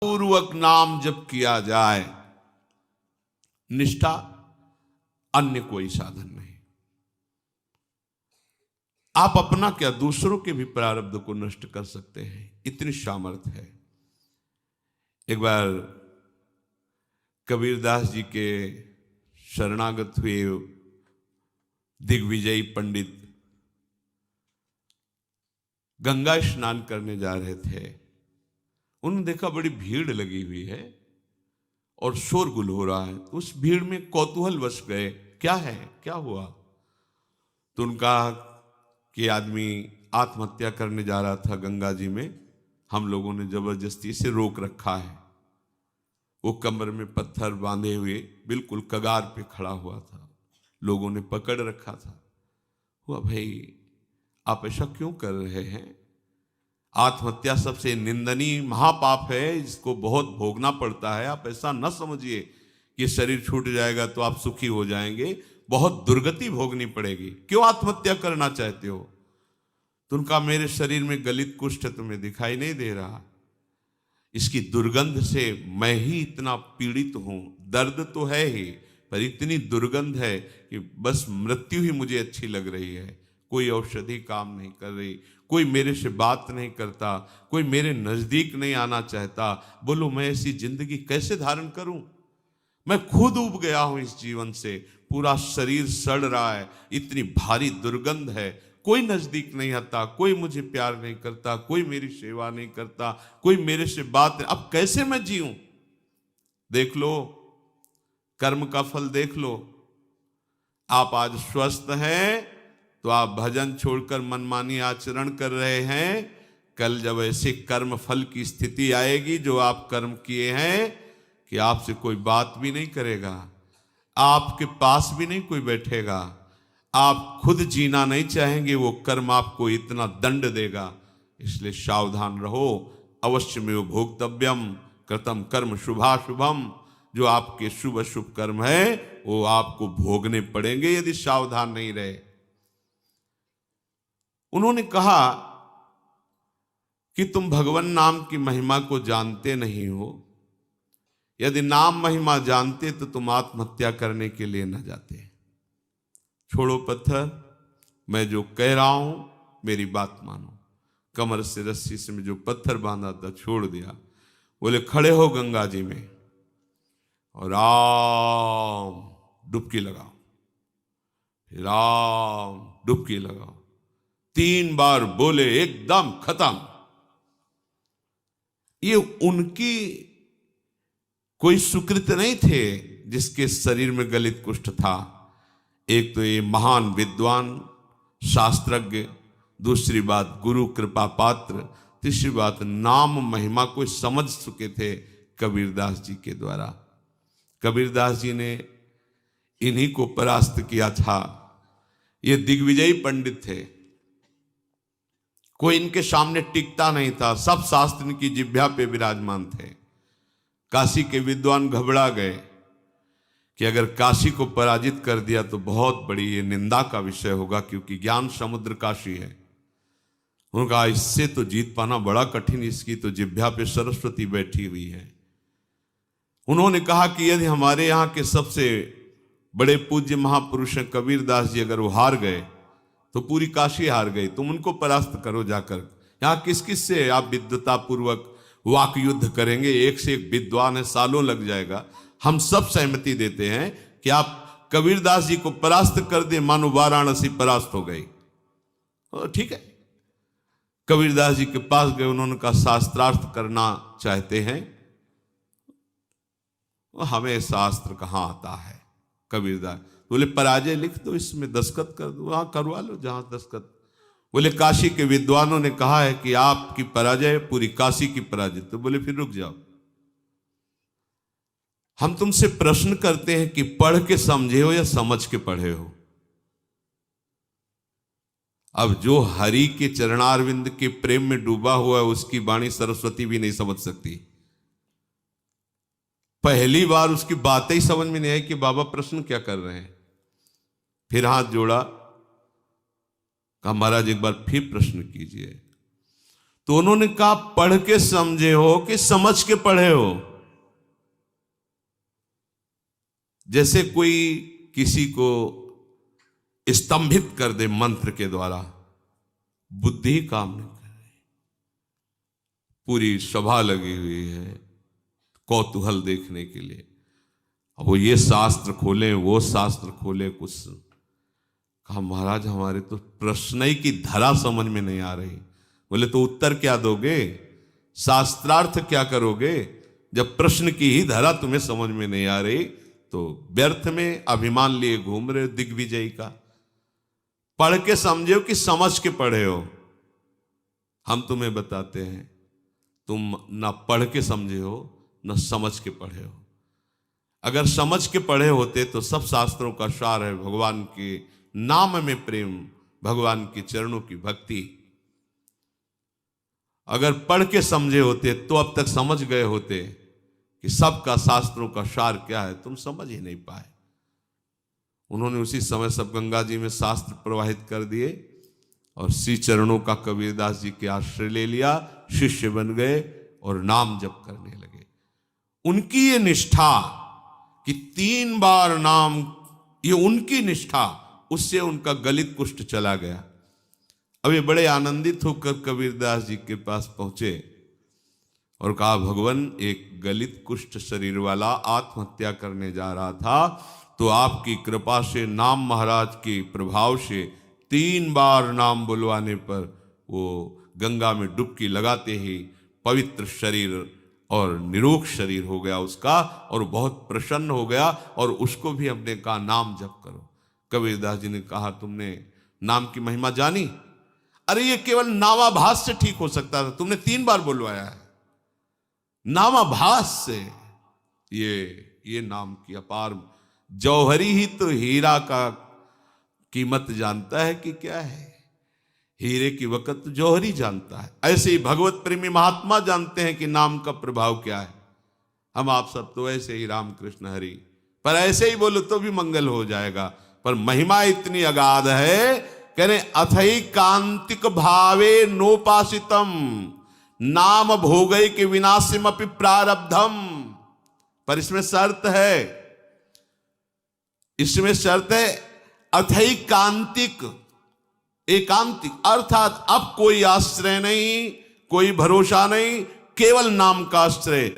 पूर्वक नाम जप किया जाए, निष्ठा, अन्य कोई साधन नहीं। आप अपना क्या दूसरों के भी प्रारब्ध को नष्ट कर सकते हैं, इतनी सामर्थ्य है। एक बार कबीरदास जी के शरणागत हुए दिग्विजयी पंडित गंगा स्नान करने जा रहे थे। उन्होंने देखा बड़ी भीड़ लगी हुई है और शोरगुल हो रहा है, तो उस भीड़ में कौतूहल वश गए, क्या है, क्या हुआ। तो उनका कि आदमी आत्महत्या करने जा रहा था गंगा जी में, हम लोगों ने जबरदस्ती से रोक रखा है। वो कमर में पत्थर बांधे हुए बिल्कुल कगार पे खड़ा हुआ था, लोगों ने पकड़ रखा था। हुआ, भाई आप ऐसा क्यों कर रहे हैं? आत्महत्या सबसे निंदनीय महापाप है, इसको बहुत भोगना पड़ता है। आप ऐसा न समझिए कि शरीर छूट जाएगा तो आप सुखी हो जाएंगे, बहुत दुर्गति भोगनी पड़ेगी। क्यों आत्महत्या करना चाहते हो? तो उनका, मेरे शरीर में गलित कुष्ठ तुम्हें दिखाई नहीं दे रहा, इसकी दुर्गंध से मैं ही इतना पीड़ित हूं। दर्द तो है ही, पर इतनी दुर्गंध है कि बस मृत्यु ही मुझे अच्छी लग रही है। कोई औषधि काम नहीं कर रही, कोई मेरे से बात नहीं करता, कोई मेरे नजदीक नहीं आना चाहता। बोलो मैं ऐसी जिंदगी कैसे धारण करूं? मैं खुद उब गया हूं इस जीवन से, पूरा शरीर सड़ रहा है, इतनी भारी दुर्गंध है, कोई नजदीक नहीं आता, कोई मुझे प्यार नहीं करता, कोई मेरी सेवा नहीं करता, कोई मेरे से बात नहीं। अब कैसे मैं जीऊं? देख लो, कर्म का फल देख लो। आप आज स्वस्थ हैं तो आप भजन छोड़कर मनमानी आचरण कर रहे हैं। कल जब ऐसे कर्म फल की स्थिति आएगी जो आप कर्म किए हैं, कि आपसे कोई बात भी नहीं करेगा, आपके पास भी नहीं कोई बैठेगा, आप खुद जीना नहीं चाहेंगे, वो कर्म आपको इतना दंड देगा। इसलिए सावधान रहो। अवश्य में वो भोक्तव्यम कृतम कर्म शुभाशुभम, जो आपके शुभ अशुभ कर्म है वो आपको भोगने पड़ेंगे यदि सावधान नहीं रहे। उन्होंने कहा कि तुम भगवान नाम की महिमा को जानते नहीं हो। यदि नाम महिमा जानते तो तुम आत्महत्या करने के लिए न जाते। छोड़ो पत्थर, मैं जो कह रहा हूं मेरी बात मानो। कमर से रस्सी से मैं जो पत्थर बांधा था छोड़ दिया। बोले खड़े हो गंगा जी में और राम डुबकी लगाओ, राम डुबकी लगाओ। 3 बार बोले, एकदम खत्म। ये उनकी कोई सुकृत नहीं थे जिसके शरीर में गलित कुष्ठ था। एक तो ये महान विद्वान शास्त्रज्ञ, दूसरी बात गुरु कृपा पात्र, तीसरी बात नाम महिमा को समझ चुके थे कबीरदास जी के द्वारा। कबीरदास जी ने इन्हीं को परास्त किया था। ये दिग्विजयी पंडित थे, कोई इनके सामने टिकता नहीं था, सब शास्त्र की जिह्वा पे विराजमान थे। काशी के विद्वान घबरा गए कि अगर काशी को पराजित कर दिया तो बहुत बड़ी ये निंदा का विषय होगा, क्योंकि ज्ञान समुद्र काशी है। उनका इससे तो जीत पाना बड़ा कठिन, इसकी तो जिह्वा पे सरस्वती बैठी हुई है। उन्होंने कहा कि यदि हमारे यहाँ के सबसे बड़े पूज्य महापुरुष हैं कबीरदास जी, अगर वो हार गए तो पूरी काशी हार गई। तुम उनको परास्त करो जाकर। यहाँ किस किस से आप विद्वता पूर्वक वाक युद्ध करेंगे? एक से एक विद्वान है, सालों लग जाएगा। हम सब सहमति देते हैं कि आप कबीरदास जी को परास्त कर दे, मानो वाराणसी परास्त हो गई। ठीक है, कबीरदास जी के पास गए। उन्होंने कहा शास्त्रार्थ करना चाहते हैं? हमें शास्त्र कहाँ आता है। कबीरदास बोले पराजय लिख दो, इसमें दस्तखत कर दो। हाँ करवा लो जहां दस्तखत। बोले काशी के विद्वानों ने कहा है कि आपकी पराजय पूरी काशी की पराजय। तो बोले फिर रुक जाओ, हम तुमसे प्रश्न करते हैं कि पढ़ के समझे हो या समझ के पढ़े हो? अब जो हरि के चरणारविंद के प्रेम में डूबा हुआ है उसकी वाणी सरस्वती भी नहीं समझ सकती। पहली बार उसकी बातें ही समझ में नहीं आई कि बाबा प्रश्न क्या कर रहे हैं। फिर हाथ जोड़ा, कहा महाराज एक बार फिर प्रश्न कीजिए। तो उन्होंने कहा पढ़ के समझे हो कि समझ के पढ़े हो। जैसे कोई किसी को स्तंभित कर दे मंत्र के द्वारा, बुद्धि ही काम नहीं कर रही, पूरी सभा लगी हुई है कौतूहल देखने के लिए। अब वो ये शास्त्र खोले वो शास्त्र खोले, कुछ कहा महाराज हमारे तो प्रश्न ही की धरा समझ में नहीं आ रही। बोले तो उत्तर क्या दोगे, शास्त्रार्थ क्या करोगे, जब प्रश्न की ही धरा तुम्हें समझ में नहीं आ रही तो व्यर्थ में अभिमान लिए घूम रहे हो दिग्विजयी का। पढ़ के समझे हो कि समझ के पढ़े हो। हम तुम्हें बताते हैं तुम ना पढ़ के समझे हो न समझ के पढ़े हो। अगर समझ के पढ़े होते तो सब शास्त्रों का सार है भगवान के नाम में प्रेम, भगवान के चरणों की भक्ति। अगर पढ़ के समझे होते तो अब तक समझ गए होते कि सबका शास्त्रों का सार क्या है, तुम समझ ही नहीं पाए। उन्होंने उसी समय सब गंगा जी में शास्त्र प्रवाहित कर दिए और श्री चरणों का कबीरदास जी के आश्रय ले लिया, शिष्य बन गए और नाम जप करने लगे। उनकी ये निष्ठा कि 3 बार नाम, ये उनकी निष्ठा, उससे उनका गलित कुष्ठ चला गया। अब ये बड़े आनंदित होकर कबीरदास जी के पास पहुंचे और कहा भगवान एक गलित कुष्ठ शरीर वाला आत्महत्या करने जा रहा था, तो आपकी कृपा से नाम महाराज के प्रभाव से 3 बार नाम बुलवाने पर वो गंगा में डुबकी लगाते ही पवित्र शरीर और निरोग शरीर हो गया उसका, और बहुत प्रसन्न हो गया। और उसको भी हमने कहा नाम जप करो। कबीरदास जी ने कहा तुमने नाम की महिमा जानी? अरे ये केवल नामाभास से ठीक हो सकता था, तुमने 3 बार बुलवाया है। नामाभास से ये नाम की अपार, जौहरी ही तो हीरा का कीमत जानता है कि क्या है, हीरे की वक़्त तो जौहरी जानता है। ऐसे ही भगवत प्रेमी महात्मा जानते हैं कि नाम का प्रभाव क्या है। हम आप सब तो ऐसे ही राम कृष्ण हरि, पर ऐसे ही बोलो तो भी मंगल हो जाएगा, पर महिमा इतनी अगाध है, कह रहे अथई कांतिक भावे नोपासितम नाम भोगई के विनाशिम अपि प्रारब्धम। पर इसमें शर्त है, इसमें शर्त है अथई कांतिक, एकांतिक, अर्थात अब कोई आश्रय नहीं, कोई भरोसा नहीं, केवल नाम का आश्रय,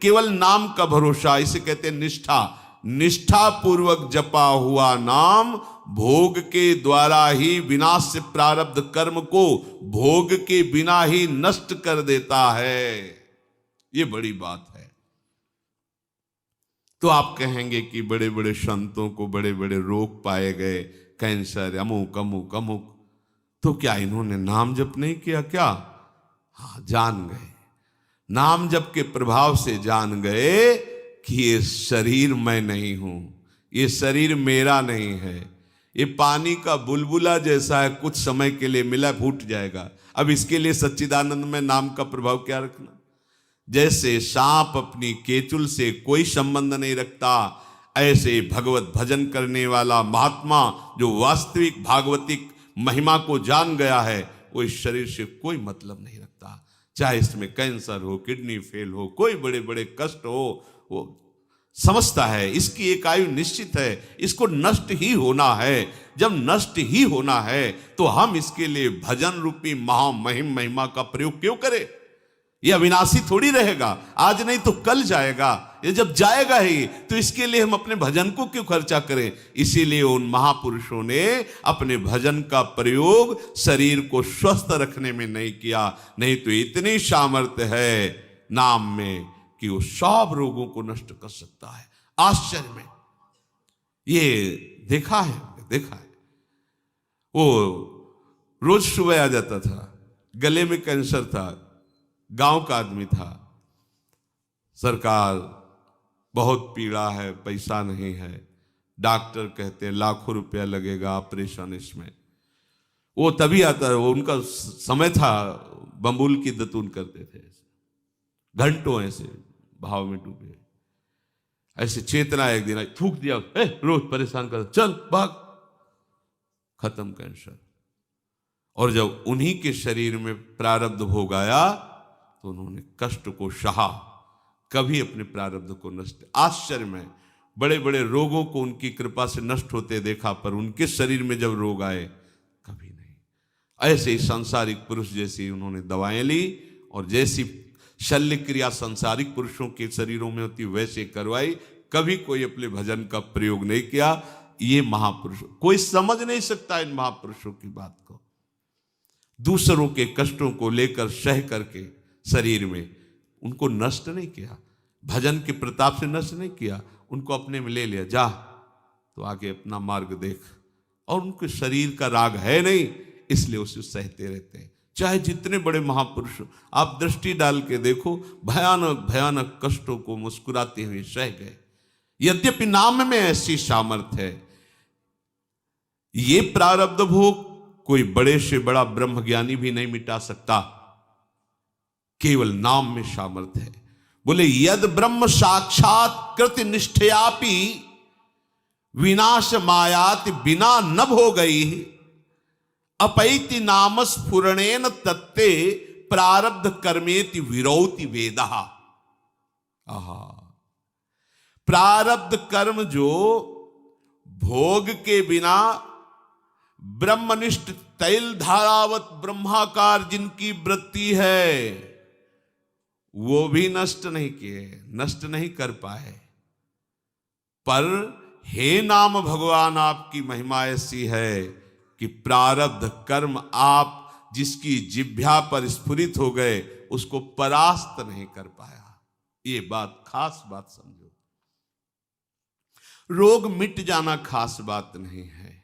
केवल नाम का भरोसा। इसे कहते हैं निष्ठा। निष्ठा पूर्वक जपा हुआ नाम भोग के द्वारा ही विनाश से प्रारब्ध कर्म को भोग के बिना ही नष्ट कर देता है। ये बड़ी बात है। तो आप कहेंगे कि बड़े बड़े संतों को बड़े बड़े रोग पाए गए, कैंसर, अमुक अमुक अमुक, तो क्या इन्होंने नाम जप नहीं किया क्या? हाँ, जान गए, नाम जप के प्रभाव से जान गए कि ये शरीर मैं नहीं हूं, ये शरीर मेरा नहीं है, ये पानी का बुलबुला जैसा है, कुछ समय के लिए मिला फूट जाएगा। अब इसके लिए सच्चिदानंद में नाम का प्रभाव क्या रखना? जैसे सांप अपनी केचुल से कोई संबंध नहीं रखता, ऐसे भगवत भजन करने वाला महात्मा जो वास्तविक भागवतिक महिमा को जान गया है, वो इस शरीर से कोई मतलब नहीं रखता। चाहे इसमें कैंसर हो, किडनी फेल हो, कोई बड़े बड़े कष्ट हो, वो समझता है इसकी एक आयु निश्चित है, इसको नष्ट ही होना है। जब नष्ट ही होना है तो हम इसके लिए भजन रूपी महामहिम महिमा का प्रयोग क्यों करें? यह अविनाशी थोड़ी रहेगा, आज नहीं तो कल जाएगा। ये जब जाएगा ही तो इसके लिए हम अपने भजन को क्यों खर्चा करें? इसीलिए उन महापुरुषों ने अपने भजन का प्रयोग शरीर को स्वस्थ रखने में नहीं किया, नहीं तो इतनी सामर्थ्य है नाम में कि वो सब रोगों को नष्ट कर सकता है। आश्चर्य में ये देखा है। वो रोज सुबह आ जाता था, गले में कैंसर था, गांव का आदमी था, सरकार बहुत पीड़ा है, पैसा नहीं है, डॉक्टर कहते हैं लाखों रुपया लगेगा ऑपरेशन इसमें। वो तभी आता है, वो उनका समय था, बम्बुल की दतून करते थे, घंटों ऐसे भाव में डूबे। ऐसे चेतना एक दिन आई, थूक दिया, रोज परेशान कर, चल भाग, खत्म कैंसर। और जब उन्हीं के शरीर में प्रारब्ध भोग आया तो उन्होंने कष्ट को सहा, कभी अपने प्रारब्ध को नष्ट। आश्चर्य में बड़े बड़े रोगों को उनकी कृपा से नष्ट होते देखा, पर उनके शरीर में जब रोग आए कभी नहीं। ऐसे ही सांसारिक पुरुष जैसी उन्होंने दवाएं ली और जैसी शल्य क्रिया सांसारिक पुरुषों के शरीरों में होती वैसे करवाई, कभी कोई अपने भजन का प्रयोग नहीं किया। ये महापुरुष, कोई समझ नहीं सकता इन महापुरुषों की बात को। दूसरों के कष्टों को लेकर सह करके शरीर में उनको नष्ट नहीं किया, भजन के प्रताप से नष्ट नहीं किया, उनको अपने में ले लिया, जा तो आगे अपना मार्ग देख। और उनके शरीर का राग है नहीं, इसलिए उसे सहते रहते हैं। चाहे जितने बड़े महापुरुष आप दृष्टि डाल के देखो, भयानक भयानक कष्टों को मुस्कुराते हुए सह गए। यद्यपि नाम में ऐसी सामर्थ्य है, ये प्रारब्ध भोग कोई बड़े से बड़ा ब्रह्मज्ञानी भी नहीं मिटा सकता, केवल नाम में सामर्थ्य है। बोले यद ब्रह्म साक्षात कृत निष्ठयापि विनाश मायाति बिना न भोगई अपैति नाम स्फुरणेन तत्ते प्रारब्ध कर्मेति विरौति वेदः। आहा, प्रारब्ध कर्म जो भोग के बिना ब्रह्मनिष्ठ तैल धारावत ब्रह्माकार जिनकी वृत्ति है, वो भी नष्ट नहीं किए, नष्ट नहीं कर पाए। पर हे नाम भगवान, आपकी महिमा ऐसी है कि प्रारब्ध कर्म आप जिसकी जिह्वा पर स्फुरित हो गए उसको परास्त नहीं कर पाया। ये बात, खास बात समझो। रोग मिट जाना खास बात नहीं है,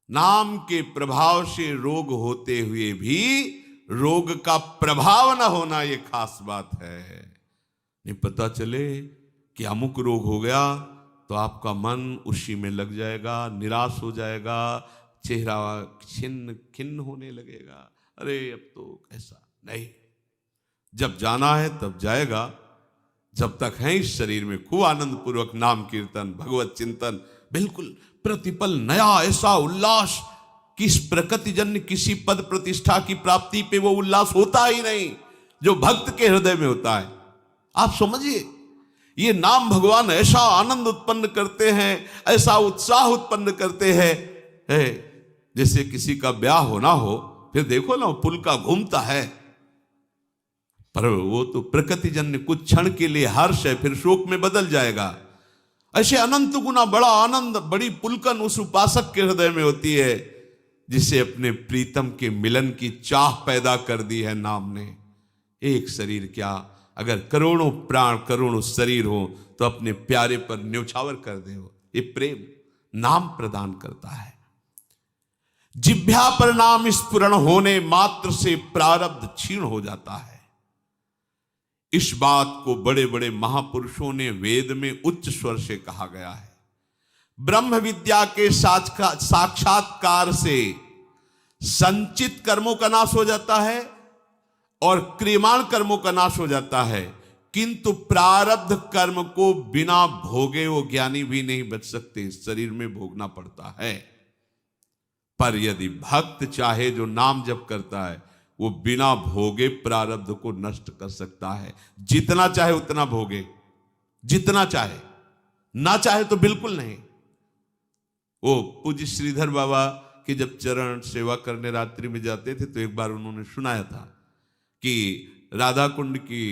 नाम के प्रभाव से रोग होते हुए भी रोग का प्रभाव न होना ये खास बात है। नहीं पता चले कि अमुक रोग हो गया तो आपका मन उसी में लग जाएगा, निराश हो जाएगा, चेहरा छिन्न खिन्न होने लगेगा, अरे अब तो ऐसा नहीं। जब जाना है तब जाएगा, जब तक है इस शरीर में खूब आनंद पूर्वक नाम कीर्तन भगवत चिंतन, बिल्कुल प्रतिपल नया ऐसा उल्लास, किस प्रकृति जन्य किसी पद प्रतिष्ठा की प्राप्ति पे वो उल्लास होता ही नहीं जो भक्त के हृदय में होता है। आप समझिए, ये नाम भगवान ऐसा आनंद उत्पन्न करते हैं, ऐसा उत्साह उत्पन्न करते हैं, जैसे किसी का ब्याह होना हो, फिर देखो ना पुल का घूमता है, पर वो तो प्रकृति जन्य कुछ क्षण के लिए हर्ष है, फिर शोक में बदल जाएगा। ऐसे अनंत गुना बड़ा आनंद, बड़ी पुलकन उस उपासक के हृदय में होती है जिसे अपने प्रीतम के मिलन की चाह पैदा कर दी है नाम ने। एक शरीर क्या, अगर करोड़ों प्राण करोड़ों शरीर हो तो अपने प्यारे पर न्यौछावर कर दे। ये प्रेम नाम प्रदान करता है। जिह्वा पर नाम स्फुरण होने मात्र से प्रारब्ध क्षीण हो जाता है। इस बात को बड़े बड़े महापुरुषों ने वेद में उच्च स्वर से कहा गया है। ब्रह्म विद्या के साक्षात्कार से संचित कर्मों का नाश हो जाता है और क्रियमाण कर्मों का नाश हो जाता है, किंतु प्रारब्ध कर्म को बिना भोगे वो ज्ञानी भी नहीं बच सकते, शरीर में भोगना पड़ता है। पर यदि भक्त चाहे, जो नाम जप करता है, वो बिना भोगे प्रारब्ध को नष्ट कर सकता है। जितना चाहे उतना भोगे, जितना चाहे, ना चाहे तो बिल्कुल नहीं। वो पूज्य श्रीधर बाबा के जब चरण सेवा करने रात्रि में जाते थे तो एक बार उन्होंने सुनाया था कि राधा कुंड की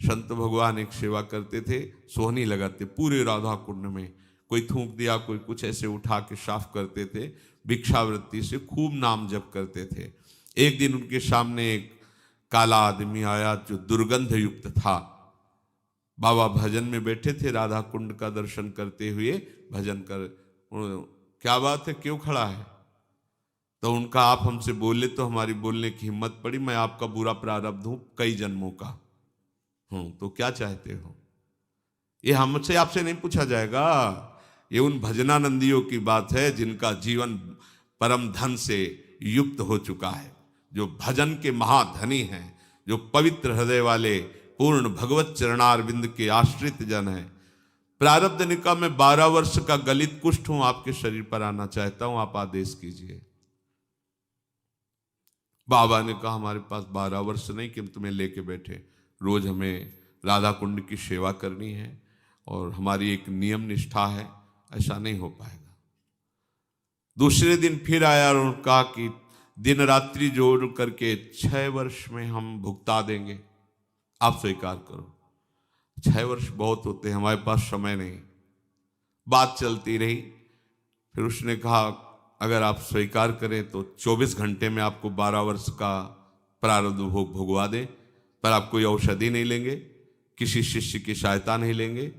संत भगवान एक सेवा करते थे, सोहनी लगाते पूरे राधा कुंड में, कोई थूक दिया, कोई कुछ ऐसे उठा के साफ करते थे, भिक्षावृत्ति से खूब नाम जप करते थे। एक दिन उनके सामने एक काला आदमी आया जो दुर्गंध युक्त था। बाबा भजन में बैठे थे, राधा कुंड का दर्शन करते हुए भजन कर, क्या बात है, क्यों खड़ा है? तो उनका, आप हमसे बोले तो हमारी बोलने की हिम्मत पड़ी, मैं आपका बुरा प्रारब्ध हूं, कई जन्मों का हूं, तो क्या चाहते हो? ये हमसे आपसे नहीं पूछा जाएगा, ये उन भजनानंदियों की बात है जिनका जीवन परम धन से युक्त हो चुका है, जो भजन के महाधनी हैं, जो पवित्र हृदय वाले पूर्ण भगवत चरणारविंद के आश्रित जन हैं। प्रारब्ध निका में 12 वर्ष का गलित कुष्ठ हूं, आपके शरीर पर आना चाहता हूं, आप आदेश कीजिए। बाबा ने कहा हमारे पास 12 वर्ष नहीं कि हम तुम्हें लेके बैठे, रोज हमें राधा कुंड की सेवा करनी है और हमारी एक नियम निष्ठा है, ऐसा नहीं हो पाएगा। दूसरे दिन फिर आया और कहा कि दिन रात्रि जोड़ करके 6 वर्ष में हम भुगता देंगे, आप स्वीकार करो। 6 वर्ष बहुत होते हैं, हमारे पास समय नहीं। बात चलती रही, फिर उसने कहा अगर आप स्वीकार करें तो 24 घंटे में आपको 12 वर्ष का प्रारब्ध भोग भुगवा दें, पर आप कोई औषधि नहीं लेंगे, किसी शिष्य की सहायता नहीं लेंगे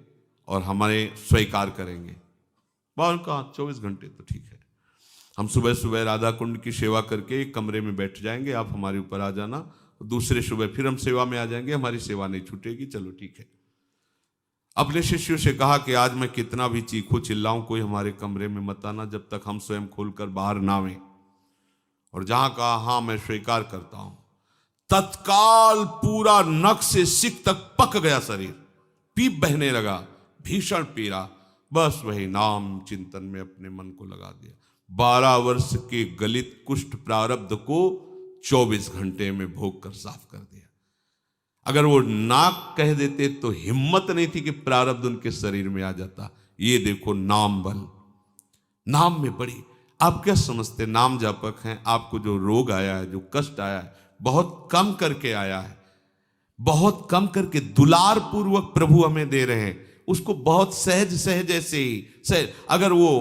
और हमारे स्वीकार करेंगे। बाबा कहा 24 घंटे तो ठीक है, हम सुबह सुबह राधा कुंड की सेवा करके एक कमरे में बैठ जाएंगे, आप हमारे ऊपर आ जाना, दूसरे सुबह फिर हम सेवा में आ जाएंगे, हमारी सेवा नहीं छूटेगी, चलो ठीक है। अपने शिष्यों से कहा कि आज मैं कितना भी चीखूं चिल्लाऊं, कोई हमारे कमरे में मत आना जब तक हम स्वयं खोलकर बाहर ना आवें। और जहां कहा हाँ मैं स्वीकार करता हूं, तत्काल पूरा नख से सिक तक पक गया शरीर, पीप बहने लगा, भीषण पीड़ा, बस वही नाम चिंतन में अपने मन को लगा दिया। 12 वर्ष के गलित कुष्ठ प्रारब्ध को 24 घंटे में भोग कर साफ कर दिया। अगर वो नाक कह देते तो हिम्मत नहीं थी कि प्रारब्ध उनके शरीर में आ जाता। ये देखो नाम बल, नाम में बड़ी, आप क्या समझते नाम जापक हैं, आपको जो रोग आया है, जो कष्ट आया है, बहुत कम करके आया है, बहुत कम करके दुलार पूर्वक प्रभु हमें दे रहे हैं, उसको बहुत सहज सहज ऐसे ही सहज। अगर वो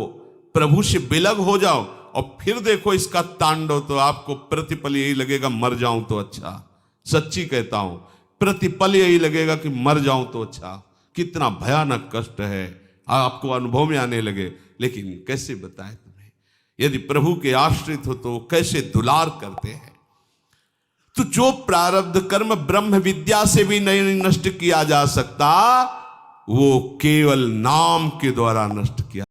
प्रभु से बिलग हो जाओ और फिर देखो इसका तांडव, तो आपको प्रतिपल यही लगेगा मर जाऊं तो अच्छा, सच्ची कहता हूं, प्रतिपल यही लगेगा कि मर जाऊं तो अच्छा। कितना भयानक कष्ट है, आपको अनुभव में आने लगे। लेकिन कैसे बताएं तुम्हें, यदि प्रभु के आश्रित हो तो कैसे दुलार करते हैं। तो जो प्रारब्ध कर्म ब्रह्म विद्या से भी नहीं नष्ट किया जा सकता, वो केवल नाम के द्वारा नष्ट किया